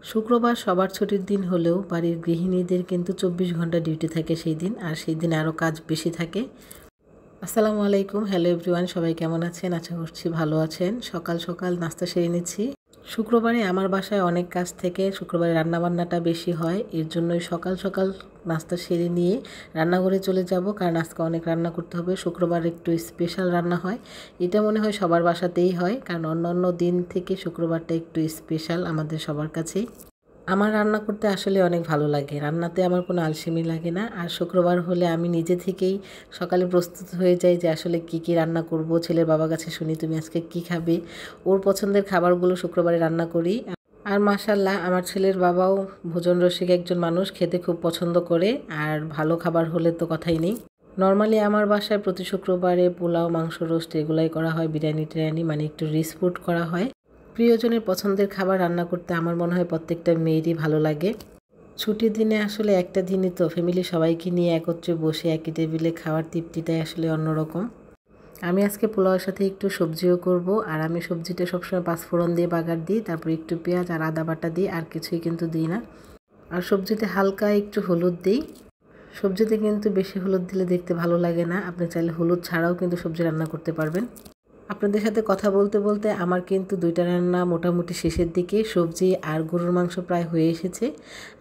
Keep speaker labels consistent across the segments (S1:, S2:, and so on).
S1: শুক্রবার সবার ছুটির দিন হলেও বাড়ির গৃহিণীদের কিন্তু 24 ঘন্টা ডিউটি থাকে সেই দিন, আর সেই দিন আরও কাজ বেশি থাকে। আসসালামু আলাইকুম, হ্যালো এভরিওয়ান, সবাই কেমন আছেন? আশা করছি ভালো আছেন। সকাল সকাল নাস্তা সেরে নিচ্ছি। শুক্রবারে আমার বাসায় অনেক কাজ থেকে শুক্রবারে রান্নাবান্নাটা বেশি হয়, এর জন্যই সকাল সকাল নাস্তা সেরে নিয়ে রান্নাঘরে চলে যাব, কারণ আজকে অনেক রান্না করতে হবে। শুক্রবার একটু স্পেশাল রান্না হয়, এটা মনে হয় সবার বাসাতেই হয়, কারণ অন্য দিন থেকে শুক্রবারটা একটু স্পেশাল আমাদের সবার কাছেই। আমার রান্না করতে আসলে অনেক ভালো লাগে, রান্নাতে আমার কোনো আলসেমি লাগে না। আর শুক্রবার হলে আমি নিজে থেকেই সকালে প্রস্তুত হয়ে যাই যে আসলে কি কি রান্না করব। ছেলের বাবার কাছে শুনি তুমি আজকে কি খাবে, ওর পছন্দের খাবারগুলো শুক্রবারে রান্না করি। আর মাশাল্লাহ আমার ছেলের বাবাও ভোজন রসিক একজন মানুষ, খেতে খুব পছন্দ করে, আর ভালো খাবার হলে তো কথাই নেই। নর্মালি আমার বাসায় প্রতি শুক্রবারে পোলাও, মাংস, রোস্ট এগুলাই করা হয়, বিরিয়ানি টিরিয়ানি মানে একটু রিচ ফুড করা হয়। প্রিয়জনের পছন্দের খাবার রান্না করতে আমার মনে হয় প্রত্যেকটা মেয়েরই ভালো লাগে। ছুটির দিনে আসলে একটা দিনই তো ফ্যামিলি সবাইকে নিয়ে একত্রে বসে একই টেবিলে খাওয়ার তৃপ্তিটাই আসলে অন্যরকম। আমি আজকে পোলাওয়ের সাথে একটু সবজিও করব, আর আমি সবজিটা সবসময় পাঁচফোড়ন দিয়ে বাগার দিই, তারপর একটু পেঁয়াজ আর আদা বাটা দিই, আর কিছুই কিন্তু দিই না। আর সবজিতে হালকা একটু হলুদ দিই। সবজিতে কিন্তু বেশি হলুদ দিলে দেখতে ভালো লাগে না, আপনি চাইলে হলুদ ছাড়াও কিন্তু সবজি রান্না করতে পারবেন। আপনাদের সাথে কথা বলতে বলতে আমার কিন্তু দুইটা রান্না মোটামুটি শেষের দিকে, সবজি আর গরুর মাংস প্রায় হয়ে এসেছে।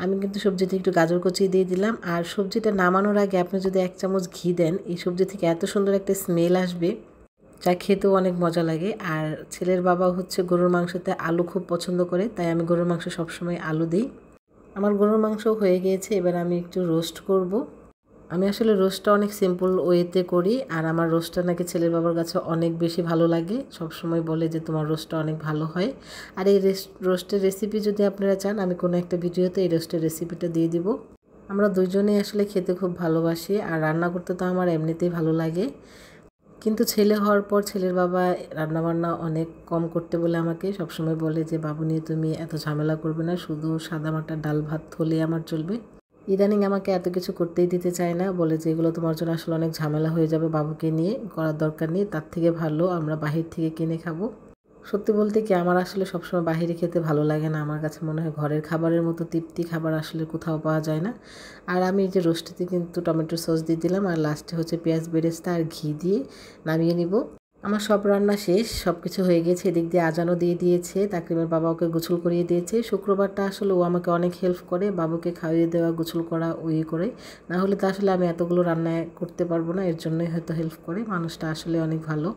S1: আমি কিন্তু সবজিতে একটু গাজর কুচি দিয়ে দিলাম, আর সবজিটা নামানোর আগে আপনি যদি 1 চামচ ঘি দেন, এই সবজি থেকে এত সুন্দর একটা স্মেল আসবে, যা খেতেও অনেক মজা লাগে। আর ছেলের বাবা হচ্ছে গরুর মাংসতে আলু খুব পছন্দ করে, তাই আমি গরুর মাংস সবসময় আলু দিই। আমার গরুর মাংস হয়ে গিয়েছে, এবার আমি একটু রোস্ট করব। আমি আসলে রোস্টটা অনেক সিম্পল ওয়েতে করি, আর আমার রোস্টটা নাকি ছেলের বাবার কাছে অনেক বেশি ভালো লাগে, সবসময় বলে যে তোমার রোস্টটা অনেক ভালো হয়। আর এই রোস্টের রেসিপি যদি আপনারা চান, আমি কোনো একটা ভিডিওতে এই রোস্টের রেসিপিটা দিয়ে দিব। আমরা দুইজনেই আসলে খেতে খুব ভালোবাসি, আর রান্না করতে তো আমার এমনিতেই ভালো লাগে। কিন্তু ছেলে হওয়ার পর ছেলের বাবা রান্নাবান্না অনেক কম করতে বলে আমাকে সবসময় বলে যে বাবু নিয়ে তুমি এত ঝামেলা করবে না, শুধু সাদামাটা ডাল ভাত হলে আমার চলবে। ইদানিং আমাকে এত কিছু করতেই দিতে চায় না, বলে যে এগুলো তোমার জন্য আসলে অনেক ঝামেলা হয়ে যাবে, বাবুকে নিয়ে করার দরকার নেই, তার থেকে ভালো আমরা বাহির থেকে কিনে খাবো। সত্যি বলতে কি আমার আসলে সবসময় বাহিরে খেতে ভালো লাগে না, আমার কাছে মনে হয় ঘরের খাবারের মতো তৃপ্তি খাবার আসলে কোথাও পাওয়া যায় না। আর আমি এই যে রোস্টিতে কিন্তু টমেটো সস দিয়ে দিলাম, আর লাস্টে হচ্ছে পেঁয়াজ বেরেস্তা আর ঘি দিয়ে নামিয়ে নিব। আমার সব রান্না শেষ, সব কিছু হয়ে গেছে। এদিক দিয়ে আজানও দিয়ে দিয়েছে, তাকরিমের বাবা ওকে গোসল করিয়ে দিয়েছে। শুক্রবারটা আসলে ও আমাকে অনেক হেল্প করে, বাবুকে খাইয়ে দেওয়া, গোসল করা ওই করে, না হলে তো আসলে আমি এতগুলো রান্না করতে পারবো না, এর জন্যই হয়তো হেল্প করে। মানুষটা আসলে অনেক ভালো।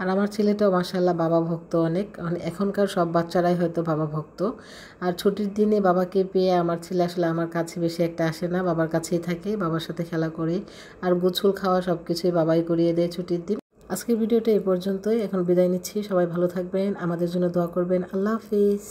S1: আর আমার ছেলেটাও মাশাআল্লাহ বাবা ভক্ত অনেক, এখনকার সব বাচ্চারাই হয়তো বাবা ভক্ত। আর ছুটির দিনে বাবাকে পেয়ে আমার ছেলে আসলে আমার কাছে বেশি একটা আসে না, বাবার কাছেই থাকে, বাবার সাথে খেলা করে। আর গোসল খাওয়া সব কিছুই বাবাই করিয়ে দেয় ছুটির দিন। আজকের ভিডিওটা এই পর্যন্তই, এখন বিদায় নিচ্ছি। সবাই ভালো থাকবেন, আমাদের জন্য দোয়া করবেন। আল্লাহ হাফিজ।